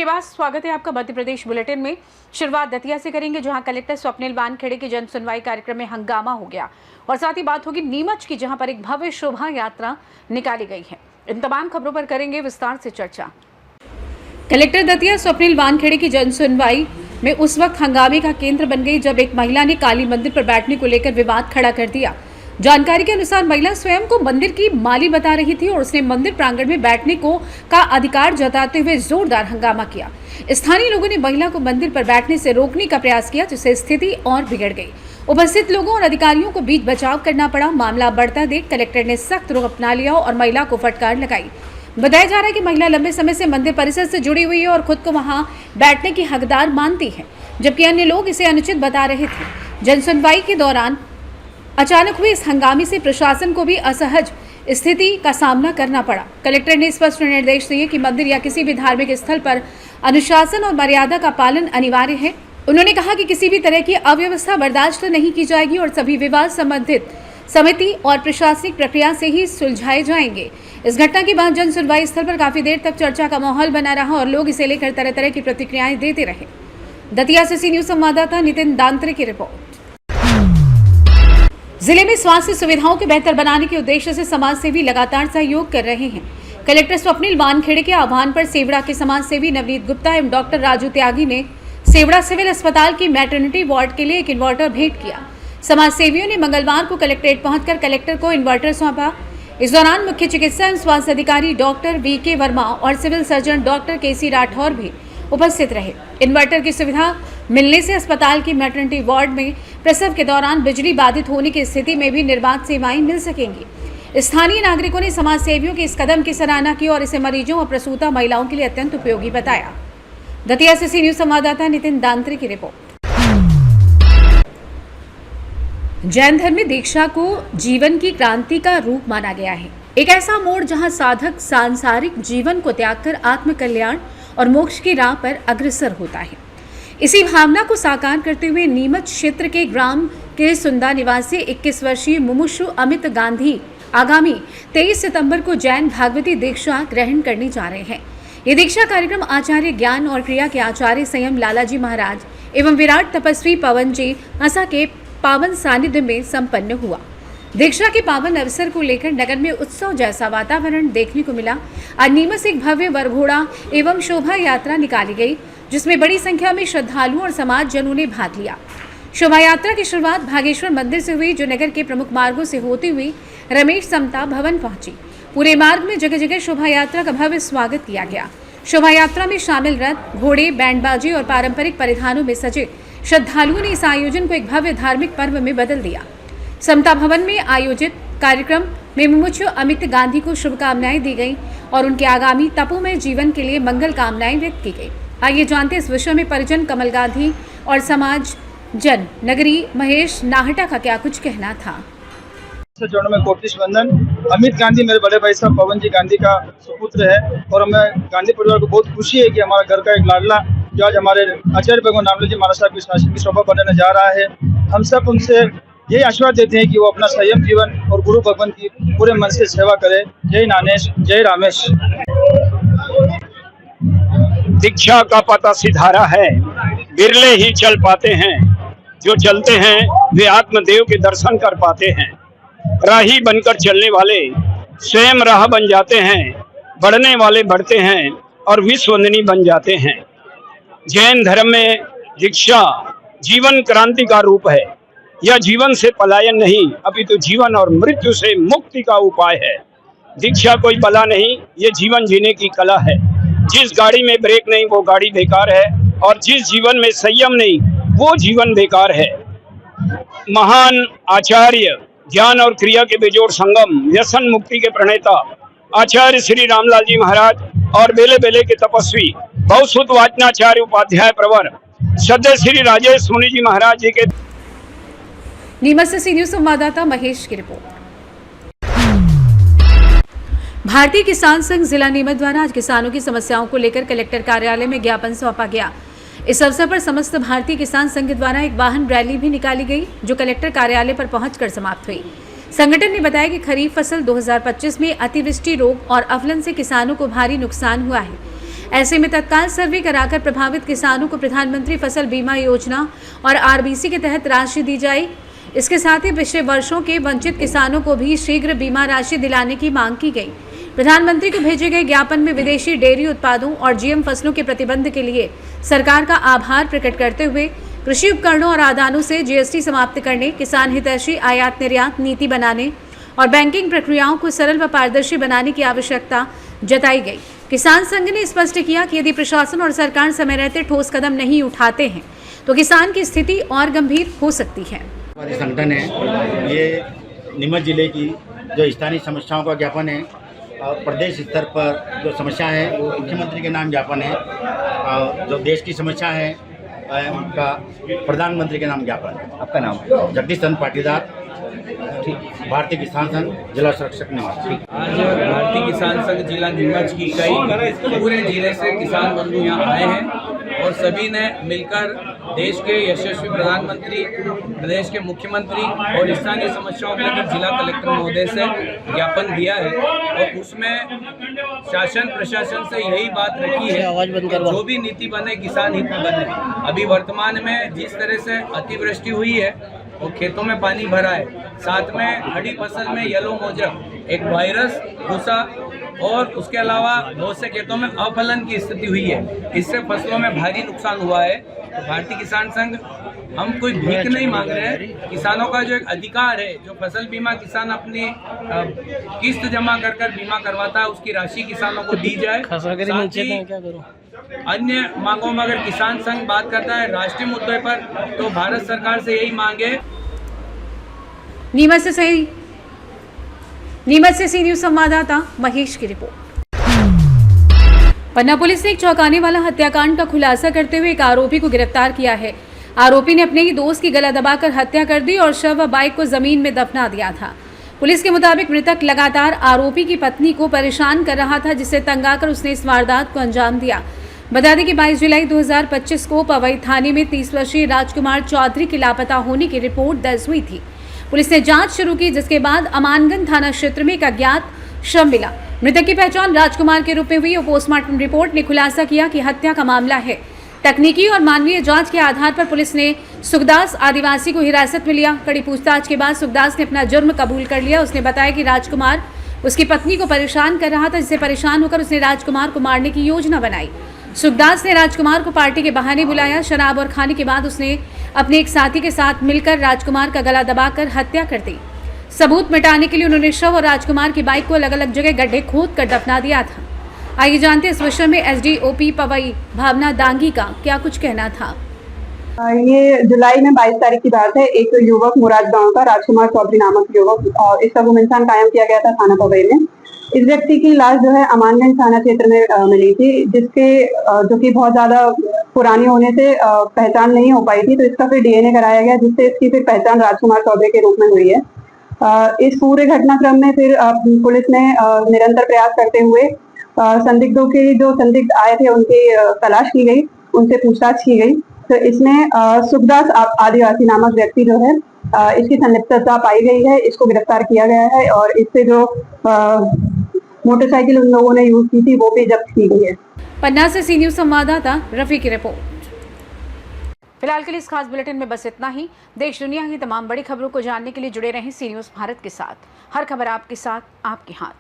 के बाद स्वागत है आपका मध्य प्रदेश बुलेटिन में। शुरुआत दतिया से करेंगे, जहां कलेक्टर स्वप्निल वानखेड़े के जन सुनवाई कार्यक्रम में हंगामा हो गया और साथ ही बात होगी नीमच की, जहां पर एक भव्य शोभा यात्रा निकाली गई है। इन तमाम खबरों पर करेंगे विस्तार से चर्चा। कलेक्टर दतिया स्वप्निल वानखेड़े की जन सुनवाई में उस वक्त हंगामे का केंद्र बन गई जब एक महिला ने काली मंदिर पर बैठने को लेकर विवाद खड़ा कर दिया। जानकारी के अनुसार महिला स्वयं को मंदिर की माली बता रही थी और उसने मंदिर प्रांगण में बैठने का अधिकार जताते हुए जोरदार हंगामा किया। स्थानीय लोगों ने महिला को मंदिर पर बैठने से रोकने का प्रयास किया, जिससे स्थिति और बिगड़ गई। उपस्थित लोगों और अधिकारियों को बीच बचाव करना पड़ा। मामला बढ़ता देख कलेक्टर ने सख्त रुख अपना लिया और महिला को फटकार लगाई। बताया जा रहा है कि महिला लंबे समय से मंदिर परिसर से जुड़ी हुई है और खुद को वहां बैठने की हकदार मानती है, जबकि अन्य लोग इसे अनुचित बता रहे थे। जन सुनवाई के दौरान अचानक हुए इस हंगामे से प्रशासन को भी असहज स्थिति का सामना करना पड़ा। कलेक्टर ने स्पष्ट निर्देश दिए कि मंदिर या किसी भी धार्मिक स्थल पर अनुशासन और मर्यादा का पालन अनिवार्य है। उन्होंने कहा कि किसी भी तरह की अव्यवस्था बर्दाश्त नहीं की जाएगी और सभी विवाद संबंधित समिति और प्रशासनिक प्रक्रिया से ही सुलझाए जाएंगे। इस घटना के बाद जन सुनवाई स्थल पर काफी देर तक चर्चा का माहौल बना रहा और लोग इसे लेकर तरह तरह की प्रतिक्रियाएं देते रहे। दतिया से सी न्यूज संवाददाता नितिन दांत्रे की रिपोर्ट। जिले में स्वास्थ्य सुविधाओं को बेहतर बनाने के उद्देश्य से समाज सेवी लगातार सहयोग कर रहे हैं। कलेक्टर स्वप्निल वानखेड़े के आह्वान पर सेवड़ा के समाज सेवी नवनीत गुप्ता एवं डॉक्टर राजू त्यागी ने सेवड़ा सिविल अस्पताल की मैटरनिटी वार्ड के लिए एक इन्वर्टर भेंट किया। समाज सेवियों ने मंगलवार को कलेक्ट्रेट पहुंचकर कलेक्टर को इन्वर्टर सौंपा। इस दौरान मुख्य चिकित्सा एवं स्वास्थ्य अधिकारी डॉक्टर वीके वर्मा और सिविल सर्जन डॉक्टर केसी राठौर भी उपस्थित रहे। इन्वर्टर की सुविधा मिलने से अस्पताल की मैटरनिटी वार्ड में प्रसव के दौरान बिजली बाधित होने की स्थिति में भी निर्बाध सेवाएं मिल सकेंगी। स्थानीय नागरिकों ने समाज सेवियों के इस कदम की सराहना की और इसे मरीजों और प्रसूता महिलाओं के लिए अत्यंत उपयोगी बताया। दतिया से सी न्यूज संवाददाता नितिन दांत्रे की रिपोर्ट। जैन धर्म में दीक्षा को जीवन की क्रांति का रूप माना गया है। एक ऐसा मोड़ जहां साधक सांसारिक जीवन को त्याग कर आत्म कल्याण और मोक्ष की राह पर अग्रसर होता है। इसी भावना को साकार करते हुए नीमच क्षेत्र के ग्राम के सुंदा निवासी 21 वर्षीय मुमुक्षु अमित गांधी आगामी 23 सितंबर को जैन भागवती दीक्षा ग्रहण करने जा रहे हैं। ये दीक्षा कार्यक्रम आचार्य ज्ञान और क्रिया के आचार्य संयम लालाजी महाराज एवं विराट तपस्वी पवन जी हंसा के पावन सानिध्य में संपन्न हुआ। दीक्षा के पावन अवसर को लेकर नगर में उत्सव जैसा वातावरण देखने को मिला। आज नीमच से एक भव्य वरघोड़ा एवं शोभा यात्रा निकाली गई, जिसमें बड़ी संख्या में श्रद्धालुओं और समाज जनों ने भाग लिया। शोभा यात्रा की शुरुआत भागेश्वर मंदिर से हुई, जो नगर के प्रमुख मार्गों से होती हुई रमेश समता भवन पहुंची। पूरे मार्ग में जगह जगह शोभा यात्रा का भव्य स्वागत किया गया। शोभा यात्रा में शामिल रथ, घोड़े, बैंडबाजी और पारंपरिक परिधानों में सजे श्रद्धालुओं ने इस आयोजन को एक भव्य धार्मिक पर्व में बदल दिया। समता भवन में आयोजित कार्यक्रम में मुमुक्षु अमित गांधी को शुभकामनाएं दी गई और उनके आगामी तपोमय जीवन के लिए मंगल कामनाएं व्यक्त की गई। आइए जानते इस विषय में परिजन कमल गांधी और समाज जन नगरी महेश नाहटा का क्या कुछ कहना था। जोड़ों में कोटिश वंदन। अमित गांधी मेरे बड़े भाई साहब पवन जी गांधी का सुपुत्र है और हमें गांधी परिवार को बहुत खुशी है कि हमारा घर का एक लाडला जो आज हमारे आचार्य भगवान रामलाल जी महाराज साहब की शासन की शोभा बढ़ाने जा रहा है। हम सब उनसे यही आशीर्वाद देते हैं कि वो अपना संयम जीवन और गुरु भगवान की पूरे मन से सेवा करे। जय नानेश, जय रामेश। दीक्षा का पता सिधारा है, बिरले ही चल पाते हैं। जो चलते हैं वे आत्मदेव के दर्शन कर पाते हैं। राही बनकर चलने वाले स्वयं राह बन जाते हैं, बढ़ने वाले बढ़ते हैं और विश्ववंदनी बन जाते हैं। जैन धर्म में दीक्षा जीवन क्रांति का रूप है। यह जीवन से पलायन नहीं, अपितु जीवन और मृत्यु से मुक्ति का उपाय है। दीक्षा कोई बला नहीं, ये जीवन जीने की कला है। जिस गाड़ी में ब्रेक नहीं वो गाड़ी बेकार है और जिस जीवन में संयम नहीं वो जीवन बेकार है। महान आचार्य ज्ञान और क्रिया के बेजोड़ संगम, व्यसन मुक्ति के प्रणेता आचार्य श्री रामलाल जी महाराज और बेले बेले के तपस्वी बहुसुत वाचनाचार्य उपाध्याय प्रवर सद्य श्री राजेश मुनि जी महाराज जी के। नीमच से सी न्यूज संवाददाता महेश की रिपोर्ट। भारतीय किसान संघ जिला नीमच द्वारा आज किसानों की समस्याओं को लेकर कलेक्टर कार्यालय में ज्ञापन सौंपा गया। इस अवसर पर समस्त भारतीय किसान संघ द्वारा एक वाहन रैली भी निकाली गई, जो कलेक्टर कार्यालय पर पहुंचकर समाप्त हुई। संगठन ने बताया कि खरीफ फसल 2025 में अतिवृष्टि, रोग और अवलन से किसानों को भारी नुकसान हुआ है। ऐसे में तत्काल सर्वे कराकर प्रभावित किसानों को प्रधानमंत्री फसल बीमा योजना और आरबीसी के तहत राशि दी जाए। इसके साथ ही पिछले वर्षों के वंचित किसानों को भी शीघ्र बीमा राशि दिलाने की मांग की गई। प्रधानमंत्री को भेजे गए ज्ञापन में विदेशी डेयरी उत्पादों और जीएम फसलों के प्रतिबंध के लिए सरकार का आभार प्रकट करते हुए कृषि उपकरणों और आदानों से जीएसटी समाप्त करने, किसान हितैषी आयात निर्यात नीति बनाने और बैंकिंग प्रक्रियाओं को सरल व पारदर्शी बनाने की आवश्यकता जताई गई। किसान संघ ने स्पष्ट किया कि यदि प्रशासन और सरकार समय रहते ठोस कदम नहीं उठाते हैं तो किसान की स्थिति और गंभीर हो सकती है। हमारे संगठन है, ये नीमच जिले की जो स्थानीय समस्याओं का ज्ञापन है, प्रदेश स्तर पर जो समस्या है वो मुख्यमंत्री के नाम ज्ञापन है, जो देश की समस्या है उनका प्रधानमंत्री के नाम ज्ञापन है। आपका नाम? जगदीश चंद्र पाटीदार, भारतीय किसान संघ जिला संरक्षक निवासी। आज भारतीय किसान संघ जिला नीमच की इकाई पूरे जिले से किसान बंधु यहाँ आए हैं और सभी ने मिलकर देश के यशस्वी प्रधानमंत्री, प्रदेश के मुख्यमंत्री और स्थानीय समस्याओं को लेकर जिला कलेक्टर महोदय से ज्ञापन दिया है और उसमें शासन प्रशासन से यही बात रखी है कि जो भी नीति बने किसान हित में बने। अभी वर्तमान में जिस तरह से अतिवृष्टि हुई है और खेतों में पानी भरा है, साथ में खड़ी फसल में येलो मोजक, एक वायरस घुसा और उसके अलावा बहुत से खेतों में अफलन की स्थिति हुई है। इससे फसलों में भारी नुकसान हुआ है। तो भारतीय किसान संघ हम कोई भीख नहीं मांग रहे हैं। किसानों का जो एक अधिकार है, जो फसल बीमा किसान अपनी किस्त जमा कर बीमा करवाता है, उसकी राशि किसानों को दी जाए। साथ ही अन्य मांगों में अगर किसान संघ बात करता है राष्ट्रीय मुद्दे पर, तो भारत सरकार से यही मांगे। नीमच से सी न्यूज संवाददाता महेश की रिपोर्ट। पन्ना पुलिस ने एक चौंकाने वाला हत्याकांड का खुलासा करते हुए एक आरोपी को गिरफ्तार किया है। आरोपी ने अपने ही दोस्त की गला दबाकर हत्या कर दी और शव व बाइक को जमीन में दफना दिया था। पुलिस के मुताबिक मृतक लगातार आरोपी की पत्नी को परेशान कर रहा था, जिससे तंग आकर उसने इस वारदात को अंजाम दिया। बता दें कि 22 जुलाई 2025 को पवई थाने में 30 वर्षीय राजकुमार चौधरी के लापता होने की रिपोर्ट दर्ज हुई थी। पुलिस ने जांच शुरू की, जिसके बाद अमानगंज थाना क्षेत्र में एक अज्ञात शव मिला। मृतक की पहचान राजकुमार के रूप में हुई और पोस्टमार्टम रिपोर्ट ने खुलासा किया कि हत्या का मामला है। तकनीकी और मानवीय जांच के आधार पर पुलिस ने सुखदास आदिवासी को हिरासत में लिया। कड़ी पूछताछ के बाद सुखदास ने अपना जुर्म कबूल कर लिया। उसने बताया कि राजकुमार उसकी पत्नी को परेशान कर रहा था, जिससे परेशान होकर उसने राजकुमार को मारने की योजना बनाई। सुखदास ने राजकुमार को पार्टी के बहाने बुलाया। शराब और खाने के बाद उसने अपने एक साथी के साथ मिलकर राजकुमार का गला दबाकर हत्या कर दी। सबूत मिटाने के लिए उन्होंने शव और राजकुमार की बाइक को अलग अलग जगह गड्ढे खोद कर दफना दिया था। आइए जानते हैं इस विषय में एसडीओपी पवई भावना दांगी का क्या कुछ कहना था। ये जुलाई में 22 तारीख की बात है। एक युवक मुराद गांव का राजकुमार चौधरी नामक युवक और इसका गुम इंसान कायम किया गया था थाना पवई में। इस व्यक्ति की लाश जो है अमानगंज थाना क्षेत्र में मिली थी, जिसके जो कि बहुत ज्यादा पुरानी होने से पहचान नहीं हो पाई थी, तो इसका फिर डीएनए कराया गया, जिससे इसकी फिर पहचान राजकुमार चौधरी के रूप में हुई है। इस पूरे घटनाक्रम में फिर पुलिस ने निरंतर प्रयास करते हुए संदिग्धों के जो संदिग्ध आए थे उनकी तलाश की गई, उनसे पूछताछ की गई। तो इसमें सुखदास आदिवासी नामक व्यक्ति जो है इसकी संलिप्तता पाई गई है, इसको गिरफ्तार किया गया है और इससे जो मोटरसाइकिल उन लोगों ने यूज की थी वो भी जब्त की गई है। पन्ना से सी न्यूज संवाददाता रफी की रिपोर्ट। फिलहाल के लिए इस खास बुलेटिन में बस इतना ही। देश दुनिया की तमाम बड़ी खबरों को जानने के लिए जुड़े रहें सी न्यूज भारत के साथ। हर खबर आपके साथ, आपके हाथ।